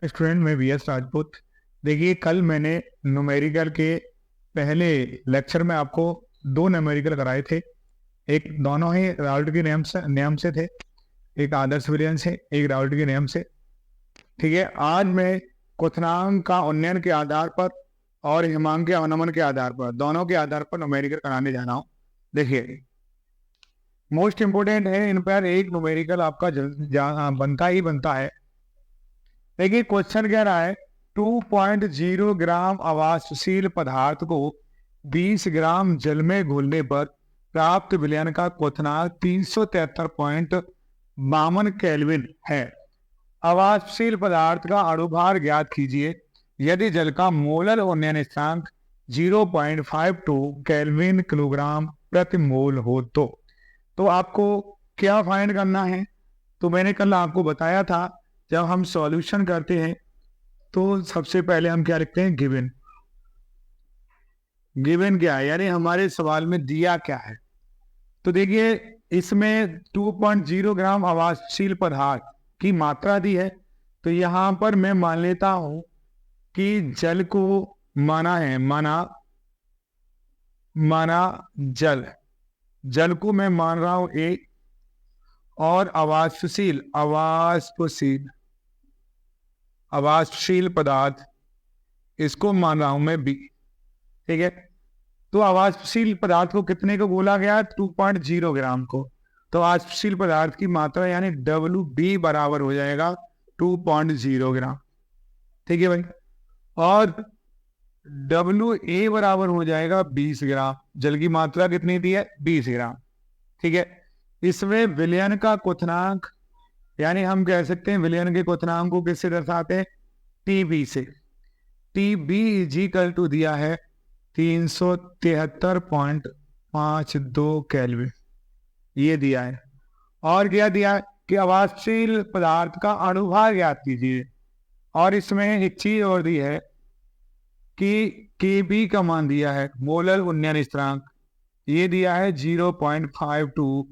Student में V S Rajput. देखिए, कल मैंने न्यूमेरिकल के पहले लेक्चर में आपको दो न्यूमेरिकल कराए थे। एक दोनों ही राउल्ट के नियम से थे। एक आदर्श विलयन से, एक राउल्ट के नियम से। ठीक है, आज मैं क्वथनांक का उन्नयन के आधार पर और हिमांक के अवनमन के आधार पर, दोनों के आधार पर न्यूमेरिकल कराने जा रहा हूँ। देखिए, मोस्ट इंपोर्टेंट है, इन पर एक न्यूमेरिकल आपका बनता ही बनता है। देखिए, क्वेश्चन कह रहा है 2.0 ग्राम आवासशील पदार्थ को 20 ग्राम जल में घोलने पर प्राप्त विलयन का क्वथनांक 373.52 केल्विन है। आवासशील पदार्थ का अणुभार ज्ञात कीजिए यदि जल का मोलर उन्नयन स्थिरांक 0.52 केल्विन किलोग्राम प्रति मोल हो तो आपको क्या फाइंड करना है। तो मैंने कल आपको बताया था, जब हम सॉल्यूशन करते हैं तो सबसे पहले हम क्या लिखते हैं, गिवन। गिवन क्या है, यानी हमारे सवाल में दिया क्या है। तो देखिए, इसमें 2.0 ग्राम आवासशील पदार्थ की मात्रा दी है। तो यहां पर मैं मान लेता हूं कि जल को माना जल को मैं मान रहा हूं ए, और आवासशील पदार्थ इसको मान रहा हूं मैं बी। ठीक है, तो आवासशील पदार्थ को कितने को बोला गया, 2.0 ग्राम को। तो आवासशील पदार्थ की मात्रा यानी डब्ल्यू बी बराबर हो जाएगा 2.0 ग्राम। ठीक है भाई, और डब्ल्यू ए बराबर हो जाएगा 20 ग्राम। जल की मात्रा कितनी दी है, 20 ग्राम। ठीक है, इसमें विलयन का क्वथनांक, यानी हम कह सकते हैं विलयन के क्वथनांक को किससे दर्शाते हैं, टी बी से। टी बी इजिकल टू दिया है 373.52 केल्विन, ये दिया है। और क्या दिया है कि आवासशील पदार्थ का अणुभार ज्ञात कीजिए। और इसमें एक चीज और दी है कि के बी का मान दिया है, मोलर उन्नयन स्थिरांक, ये दिया है 0.52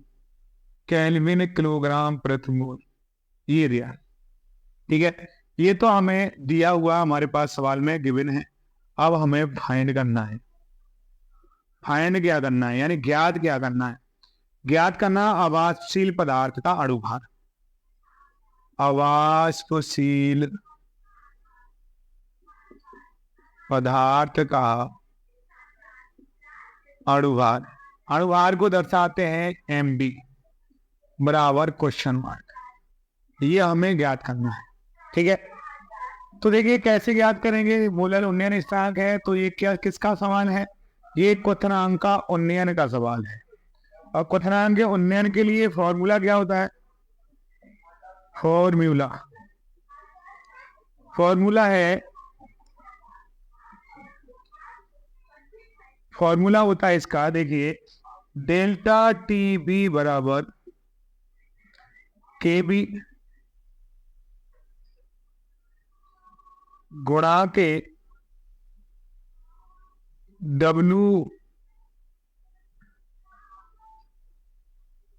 केल्विन किलोग्राम प्रति मोल, ये दिया है। ठीक है, ये तो हमें दिया हुआ हमारे पास सवाल में गिवन है। अब हमें फाइंड करना है। फाइंड क्या करना है, यानी ज्ञात क्या करना है। ज्ञात करना आवासशील पदार्थ का अणुभार। आवासशील पदार्थ का अणुभार, अणुभार को दर्शाते हैं एम बी बराबर क्वेश्चन मार्क। ये हमें ज्ञात करना है। ठीक है, तो देखिए कैसे ज्ञात करेंगे। मोलर उन्नयन स्थिरांक है, तो ये क्या किसका सवाल है, ये क्वथनांक का उन्नयन का सवाल है। और क्वथनांक के उन्नयन के लिए फॉर्मूला क्या होता है, फॉर्मूला होता है इसका, देखिए, डेल्टा टी बी बराबर के बी गुणा के डब्ल्यू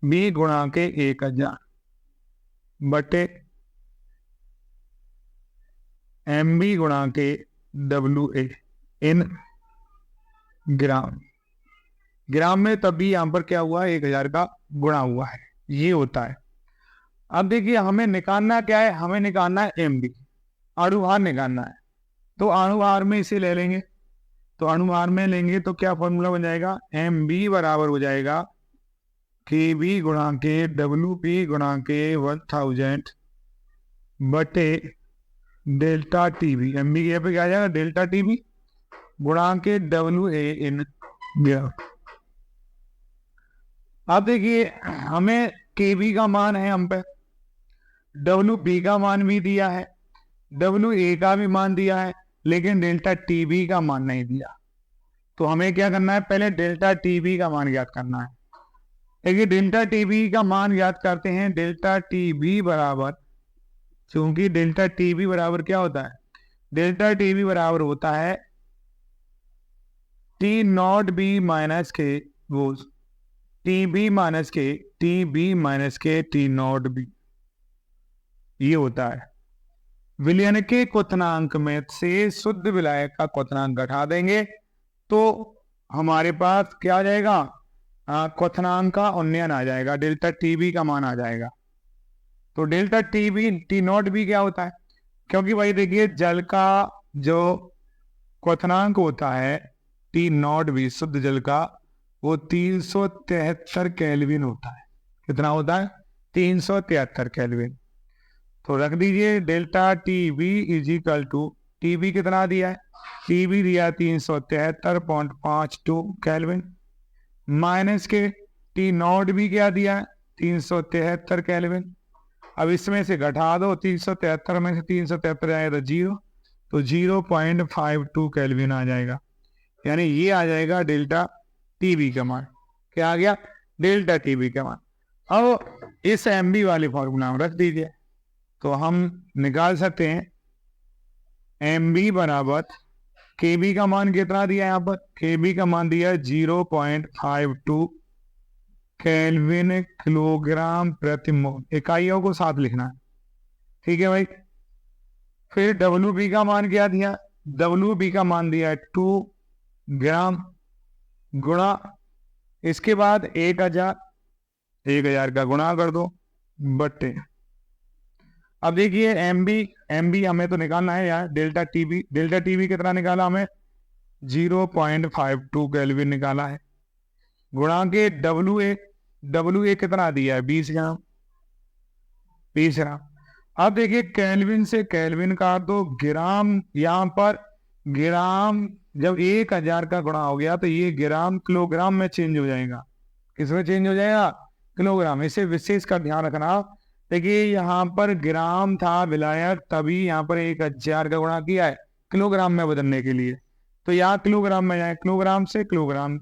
बी गुणा के 1000 बटे एम बी गुणा के डब्ल्यू ए इन ग्राम में, तभी यहां पर क्या हुआ, 1000 का गुणा हुआ है, ये होता है। अब देखिए, हमें निकालना क्या है, हमें निकालना है एम बी, अणुभार निकालना है। तो अणुभार में इसे ले लेंगे। तो अणुभार में लेंगे तो क्या फॉर्मूला बन जाएगा, एम बी बराबर हो जाएगा के बी गुणा के डब्ल्यू बी गुणा के 1000 बटे delta T B. M B पे क्या आ जाएगा, डेल्टा टी बी गुणा के डब्ल्यू ए इन ग्राम। अब देखिए, हमें के बी का मान है हम पे, डब्ल्यू बी का मान भी दिया है, डब्ल्यू ए का भी मान दिया है, लेकिन डेल्टा टी बी का मान नहीं दिया। तो हमें क्या करना है, पहले डेल्टा टी बी का मान ज्ञात करना है। देखिए, डेल्टा टी बी का मान ज्ञात करते हैं। डेल्टा टी बी बराबर, क्योंकि डेल्टा टी बी बराबर क्या होता है, डेल्टा टी बी बराबर होता है टी नॉट बी माइनस के, वो टी बी माइनस के टी नॉट बी, ये होता है। विलयन के क्वथनांक में से शुद्ध विलायक का क्वथनांक घटा देंगे तो हमारे पास क्या आ जाएगा, क्वथनांक का उन्नयन आ जाएगा, डेल्टा टीबी का मान आ जाएगा। तो delta TB T not be क्या होता है, क्योंकि भाई देखिए जल का जो क्वथनांक होता है टी नॉट बी शुद्ध जल का, वो 373 केल्विन होता है। कितना होता है, 373 केल्विन। तो रख दीजिए delta T B is equal to, T B कितना दिया है, टी बी दिया 373.52 केल्विन, माइनस के टी नॉट भी क्या दिया है 373 केल्विन। अब इसमें से घटा दो, 373 में से 373 जाएगा तो जीरो, तो 0.52 केल्विन आ जाएगा। यानी ये आ जाएगा डेल्टा टीबी का मान। क्या आ गया, डेल्टा टीबी का मान। अब इस एमबी वाले फॉर्मूला में रख दीजिए तो हम निकाल सकते हैं एम बी बराबर के बी का मान कितना दिया है यहाँ पर, के बी का मान दिया है 0.52 केल्विन किलोग्राम प्रति मोल। इकाइयों को साथ लिखना है, ठीक है भाई। फिर डब्ल्यू बी का मान क्या दिया, डब्ल्यू बी का मान दिया है 2 ग्राम गुणा, इसके बाद 1000 का गुणा कर दो बट्टे। अब देखिए एम बी हमें तो निकालना है यार, डेल्टा टीबी कितना निकाला हमें 0.52 केल्विन निकाला है, गुणा के डब्ल्यू ए कितना दिया है 20 ग्राम। अब देखिए केल्विन से केल्विन का तो ग्राम, यहाँ पर ग्राम जब 1000 का गुणा हो गया तो ये ग्राम किलोग्राम में चेंज हो जाएगा। किसमें चेंज हो जाएगा, किलोग्राम। इसे विशेष का ध्यान रखना। देखिए यहाँ पर ग्राम था विलायक, तभी यहाँ पर 1000 का गुणा किया है किलोग्राम में बदलने के लिए, तो यहाँ किलोग्राम में जाए, किलोग्राम से किलोग्राम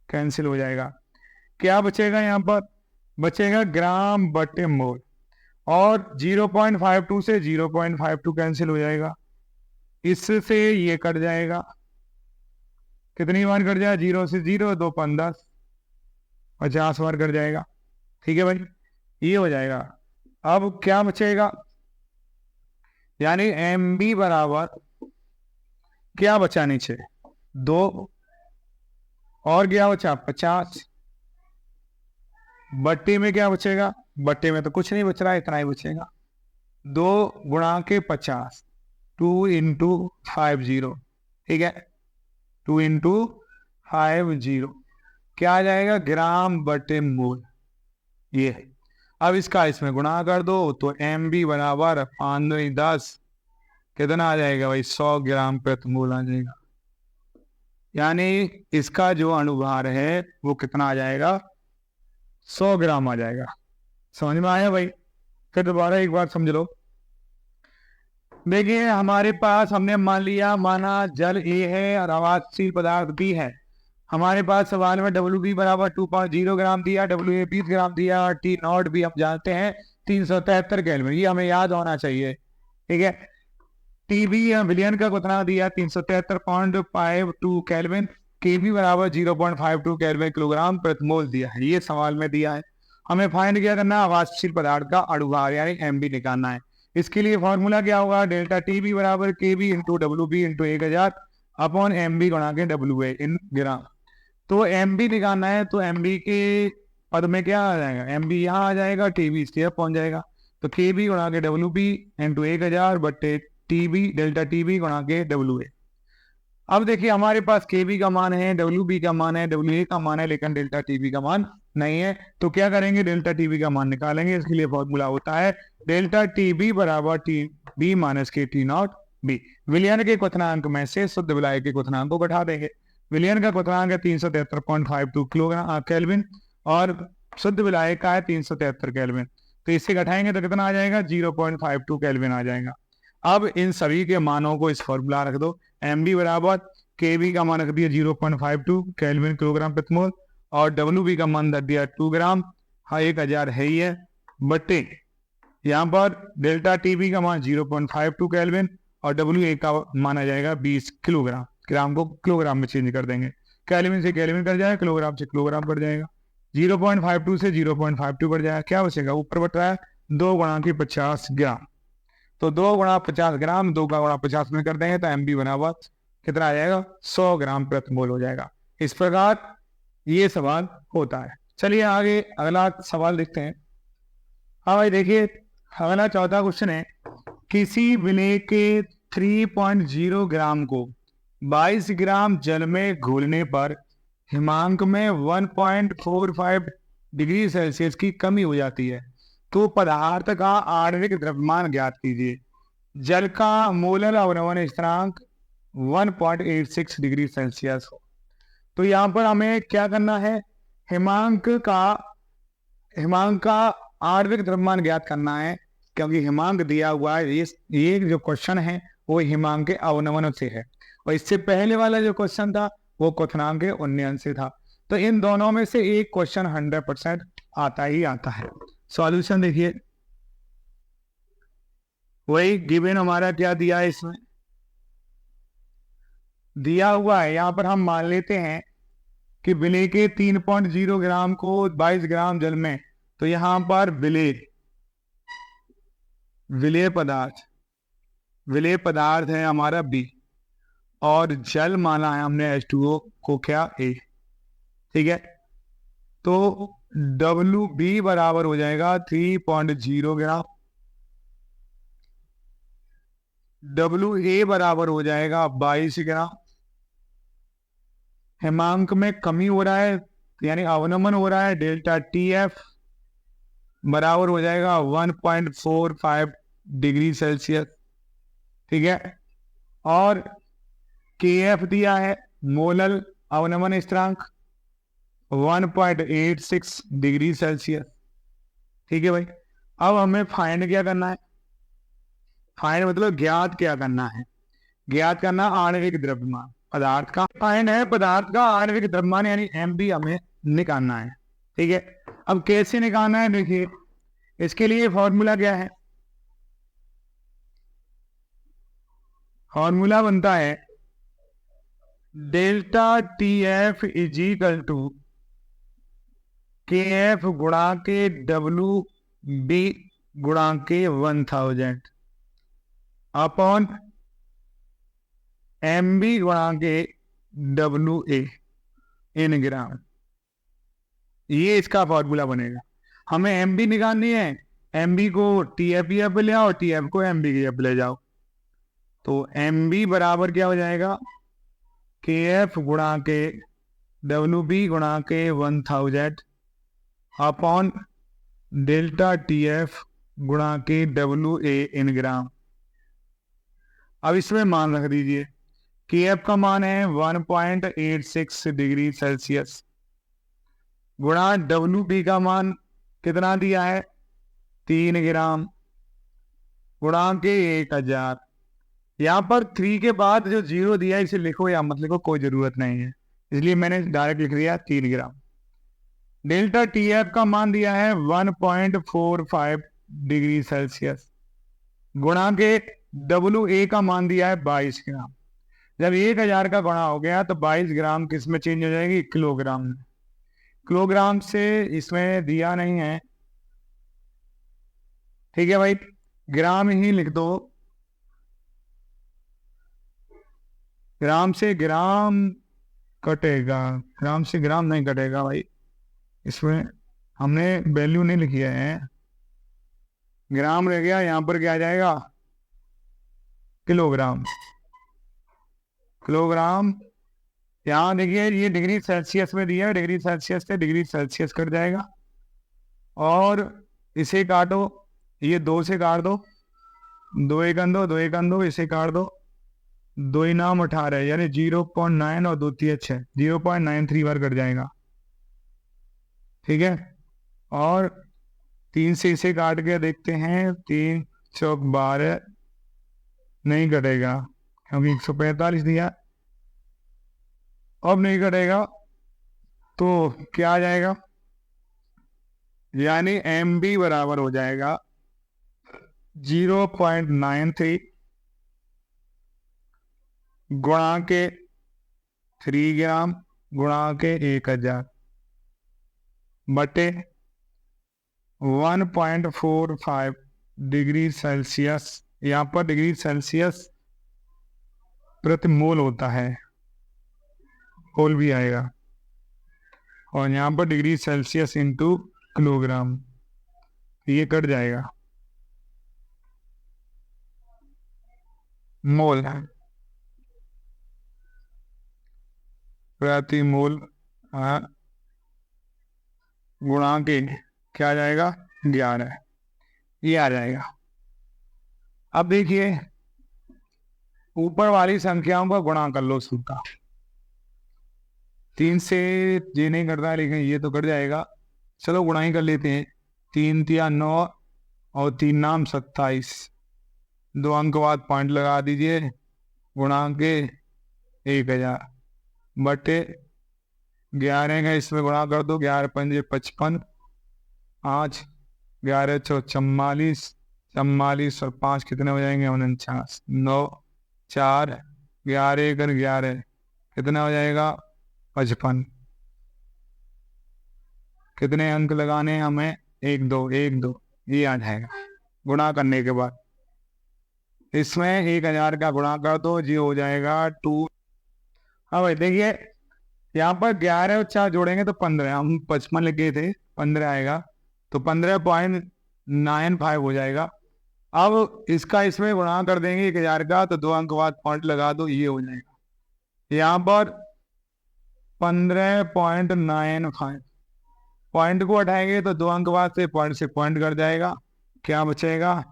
कैंसिल हो जाएगा। क्या बचेगा, यहाँ पर बचेगा ग्राम बटे मोल, और 0.52 से 0.52 कैंसिल हो जाएगा, इससे ये कट जाएगा। कितनी बार कट जाएगा, 0 से 0 2 5 10, 50 बार कट जाएगा। ठीक है भाई, ये हो जाएगा। अब क्या बचेगा, यानी एम बी बराबर क्या बचा नीचे 2, और क्या बचा 50, बट्टे में क्या बचेगा, बट्टे में तो कुछ नहीं बच रहा है, इतना ही बचेगा 2 गुणा के 50, 2 इंटू 50, ठीक है 2 इंटू 50 क्या आ जाएगा, ग्राम बटे मोल। ये है। अब इसका इसमें गुणा कर दो तो एम बी बराबर 5×10 कितना आ जाएगा भाई 100 ग्राम प्रति मोल आ जाएगा। यानी इसका जो अणुभार है वो कितना आ जाएगा, 100 ग्राम आ जाएगा। समझ में आया भाई, फिर दोबारा एक बार समझ लो। देखिए हमारे पास हमने मान लिया, माना जल ए है और आवासशील पदार्थ बी है। हमारे पास सवाल में डब्ल्यू बी बराबर 2.0 ग्राम दिया, डब्ल्यू ए 20 ग्राम दिया, और टी नॉट भी हम जानते हैं 373 केल्विन, ये हमें याद होना चाहिए। ठीक है, टी बी विलियन का कितना दिया 373.52 केल्विन, के बी बराबर 0.52 केल्विन किलोग्राम प्रति मोल दिया है, ये सवाल में दिया है। हमें फाइंड क्या करना है, आवासशील पदार्थ का अणुभार यानी एम बी निकालना है। इसके लिए फॉर्मूला क्या होगा, डेल्टा टी बी बराबर K B into W B into 1000 upon M B गुणा के डब्ल्यू ए इन ग्राम। तो एम बी निकालना है तो एम बी के पद में क्या आ जाएगा, एम बी यहाँ आ जाएगा, टी बी इसके पहुंच जाएगा, तो के बी गुणा के डब्ल्यू बी इंटू 1000 बट्टे T B delta T B गुणा के डब्ल्यू ए। अब देखिए हमारे पास के बी का मान है, डब्ल्यू बी का मान है, डब्ल्यू ए का मान है, लेकिन डेल्टा टी बी का मान नहीं है। तो क्या करेंगे, डेल्टा टी बी का मान निकालेंगे। इसके लिए फॉर्मूला होता है डेल्टा टी बी बराबर टी बी माइनस के टी नॉट बी। विलयन के क्वथनांक में से शुद्ध विलायक के क्वथनांक को घटा देंगे। विलयन का क्वथनांक है 373.52 किलोग्राम केल्विन, और शुद्ध विलायक का है 373 केल्विन, तो इससे घटाएंगे तो कितना आ जाएगा 0.52 केल्विन आ जाएगा। अब इन सभी के मानों को इस फॉर्मूला रख दो, एम बी बराबर के बी का मान रख दिया 0.52 केल्विन किलोग्राम प्रति मोल, और डब्ल्यू बी का मान रख दिया 2 ग्राम, हाँ 1000 है ही है, बट्टे यहाँ पर डेल्टा टी बी का मान 0.52 केल्विन और डब्ल्यू ए का मान आ जाएगा 20 किलोग्राम। ग्राम को किलोग्राम में चेंज कर देंगे, केल्विन से केल्विन कर जाएगा, किलोग्राम से किलोग्राम कर जाएगा, 0.52 से 0.52 कर जाएगा। क्या बचेगा, ऊपर बच रहा है 2 गुणा के 50 ग्राम। तो 2 गुणा 50 ग्राम, 2 का गुणा 50 में कर देंगे तो MB बना हुआ कितना आ जाएगा, 100 ग्राम प्रति मोल हो जाएगा। इस प्रकार ये सवाल होता है। चलिए आगे अगला सवाल देखते हैं। हाँ भाई देखिए, अगला चौथा क्वेश्चन है, किसी विलेय के 3.0 ग्राम को 22 ग्राम जल में घोलने पर हिमांक में 1.45 डिग्री सेल्सियस की कमी हो जाती है, तो पदार्थ का आणविक द्रव्यमान ज्ञात कीजिए। जल का मोलर अवनमन स्थिरांक 1.86 डिग्री सेल्सियस हो। तो यहाँ पर हमें क्या करना है, हिमांक का आणविक द्रव्यमान ज्ञात करना है, क्योंकि हिमांक दिया हुआ है। ये जो क्वेश्चन है वो हिमांक के अवनमन से है, और इससे पहले वाला जो क्वेश्चन था वो क्वथनांक के उन्नयन से था। तो इन दोनों में से एक क्वेश्चन 100% आता ही आता है। सॉल्यूशन देखिए, वही गिवन हमारा क्या दिया है, इसमें दिया हुआ है। यहाँ पर हम मान लेते हैं कि विलेय के 3.0 ग्राम को 22 ग्राम जल में, तो यहाँ पर विलेय पदार्थ है हमारा B, और जल माना है हमने H2O को क्या A, ठीक है। तो WB बराबर हो जाएगा 3.0 ग्राम, WA बराबर हो जाएगा 22 ग्राम। हिमांक में कमी हो रहा है यानी अवनमन हो रहा है, डेल्टा TF बराबर हो जाएगा 1.45 डिग्री सेल्सियस, ठीक है। और KF दिया है मोलर अवनमन स्थिरांक 1.86 डिग्री सेल्सियस, ठीक है भाई। अब हमें फाइंड क्या करना है, फाइंड मतलब ज्ञात क्या करना है, ज्ञात करना आणविक द्रव्यमान पदार्थ का। फाइंड है पदार्थ का आणविक द्रव्यमान यानी MB हमें निकालना है, ठीक है। अब कैसे निकालना है, देखिए इसके लिए फॉर्मूला क्या है, फॉर्मूला बनता है delta TF is equal to KF गुणा के WB गुणा के 1000 अपॉन MB गुणा के WA इन ग्राम। ये इसका फॉर्मूला बनेगा। हमें MB निकालनी है, MB को TF पे ले आओ, TF को MB की ले जाओ। तो MB बराबर क्या हो जाएगा, KF गुणा के WB गुणा के 1000 अपॉन डेल्टा TF गुणा के WA इन ग्राम। अब इसमें मान रख दीजिए, KF का मान है 1.86 डिग्री सेल्सियस गुणा WB का मान कितना दिया है 3 ग्राम गुणा के 1000। यहाँ पर 3 के बाद जो 0 दिया है इसे लिखो या मत लिखो, कोई जरूरत नहीं है, इसलिए मैंने डायरेक्ट लिख दिया 3 ग्राम। डेल्टा TF का मान दिया है 1.45 डिग्री सेल्सियस गुणा के WA का मान दिया है 22 ग्राम। जब 1000 का गुणा हो गया तो 22 ग्राम किस में चेंज हो जाएगी, किलोग्राम में। किलोग्राम से इसमें दिया नहीं है, ठीक है भाई, ग्राम ही लिख दो। ग्राम से ग्राम कटेगा, ग्राम से ग्राम नहीं कटेगा भाई, इसमें हमने वैल्यू नहीं लिखी है, ग्राम रह गया। यहाँ पर क्या आ जाएगा, किलोग्राम। किलोग्राम यहाँ देखिए ये डिग्री सेल्सियस में दिया है, डिग्री सेल्सियस से डिग्री सेल्सियस कट जाएगा, और इसे काटो, ये 2 से काट दो, 2 एकन 2, 2 एकन 2, इसे काट दो, 2 इनाम 18 यानी 0.9 और 2 3 6 0.93 बार कट जाएगा, ठीक है। और 3 से इसे काट के देखते हैं, 3 चौक 12 नहीं कटेगा क्योंकि 145 दिया, अब नहीं कटेगा तो क्या आ जाएगा, यानी MB बराबर हो जाएगा 0.93 गुणा के 3 ग्राम गुणा के 1000 बटे 1.45 डिग्री सेल्सियस यहाँ पर डिग्री सेल्सियस प्रति मोल होता है, मोल भी आएगा, और यहाँ पर डिग्री सेल्सियस इंटू किलोग्राम, ये कट जाएगा, मोल प्रति मोल गुणा के क्या आ जाएगा 11, ये आ जाएगा। अब देखिए ऊपर वाली संख्याओं का गुणा कर लो सूत्र, 3 से ये नहीं करता है, लेकिन ये तो कट जाएगा, चलो गुणा ही कर लेते हैं। 3 तिया 9 और 3 नाम 27, 2 अंक बाद पॉइंट लगा दीजिए, गुणा के 1000 बटे 11 का इसमें गुणा कर दो, 11 पंजे 55, 5 11 चौ 44, 44 और 5 कितने हो जाएंगे 49, 9 4 11 कर 11 कितना हो जाएगा 55। कितने अंक लगाने हैं हमें 1 2 1 2, ये आ जाएगा गुणा करने के बाद। इसमें 1000 का गुणा कर दो, ये हो जाएगा 2। हाँ भाई देखिए यहाँ पर 11 और 4 जोड़ेंगे तो 15, हम 55 लिखे थे, 15 आएगा तो 15.95 हो जाएगा। अब इसका इसमें गुणा कर देंगे 1000 का, तो 2 अंक बाद पॉइंट लगा दो, ये हो जाएगा यहाँ पर 15.95। पॉइंट को हटाएंगे तो 2 अंक बाद से पॉइंट कर जाएगा, क्या बचेगा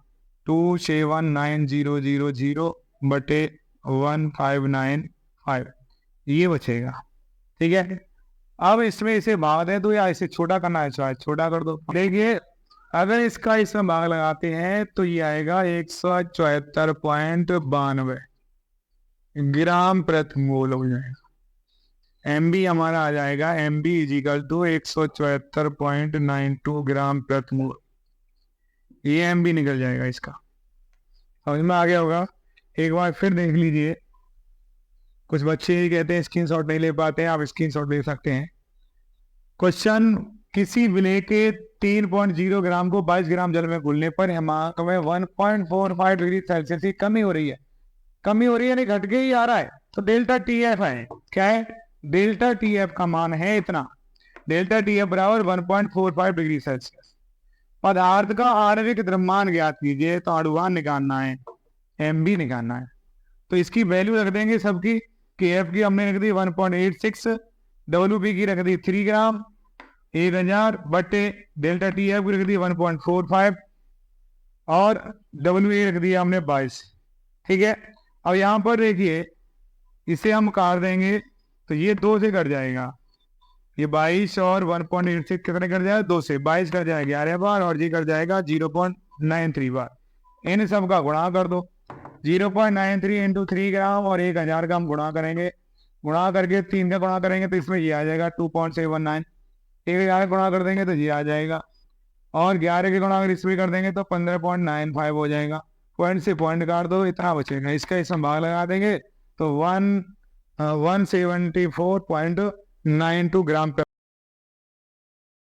279,000 बटे 1595, ये बचेगा। ठीक है, अब इसमें इसे भाग दें तो या इसे छोटा करना है, शायद छोटा कर दो। देखिए अगर इसका इसमें भाग लगाते हैं तो ये आएगा 174.92 ग्राम प्रति मोल हो जाएगा। एम बी हमारा आ जाएगा, एम बी इजिकल टू 174.92 ग्राम प्रति मोल, ये एम बी निकल जाएगा इसका। समझ में आ गया होगा। एक बार फिर देख लीजिए, कुछ बच्चे कहते हैं स्क्रीनशॉट नहीं ले पाते हैं, आप स्क्रीनशॉट ले सकते हैं। क्वेश्चन, किसी विलेय के 3.0 ग्राम को 22 ग्राम जल में घुलने पर हिमांक में 1.45 डिग्री सेल्सियस की कमी हो रही है। कमी हो रही है, नहीं घट के ही आ रहा है, तो डेल्टा टी एफ है। क्या है, डेल्टा टी एफ का मान है इतना, डेल्टा टी एफ बराबर 1.45 डिग्री सेल्सियस। पदार्थ का आणविक द्रव्यमान ज्ञात कीजिए, तो अणुभार निकालना है, एम बी निकालना है, तो इसकी वैल्यू रख देंगे सबकी। के एफ की हमने रख दी 1.86, डब्ल्यू पी की रख दी 3 ग्राम 1000 बटे डेल्टा टी एफ की रख दी 1.45 और डब्ल्यू ए रख दिया हमने 22। ठीक है, अब यहाँ पर देखिए इसे हम काट देंगे तो ये 2 से कट जाएगा, ये 22 और 1.86 कितने कट जाएगा 2 से, 22 कट जाएगा 11 बार और ये कट जाएगा 0.93 बार। इन सब का गुणा कर दो, 0.93 इंटू 3 ग्राम और 1000 का हम गुणा करेंगे, गुणा करके 3 का गुणा करेंगे तो इसमें ये आ जाएगा 2.79। 1000 गुणा कर देंगे तो ये आ जाएगा, और 11 के गुणा अगर इसमें कर देंगे तो 15.95 हो जाएगा। पॉइंट से पॉइंट काट दो, इतना बचेगा, इसका इसमें भाग लगा देंगे तो 174.92 ग्राम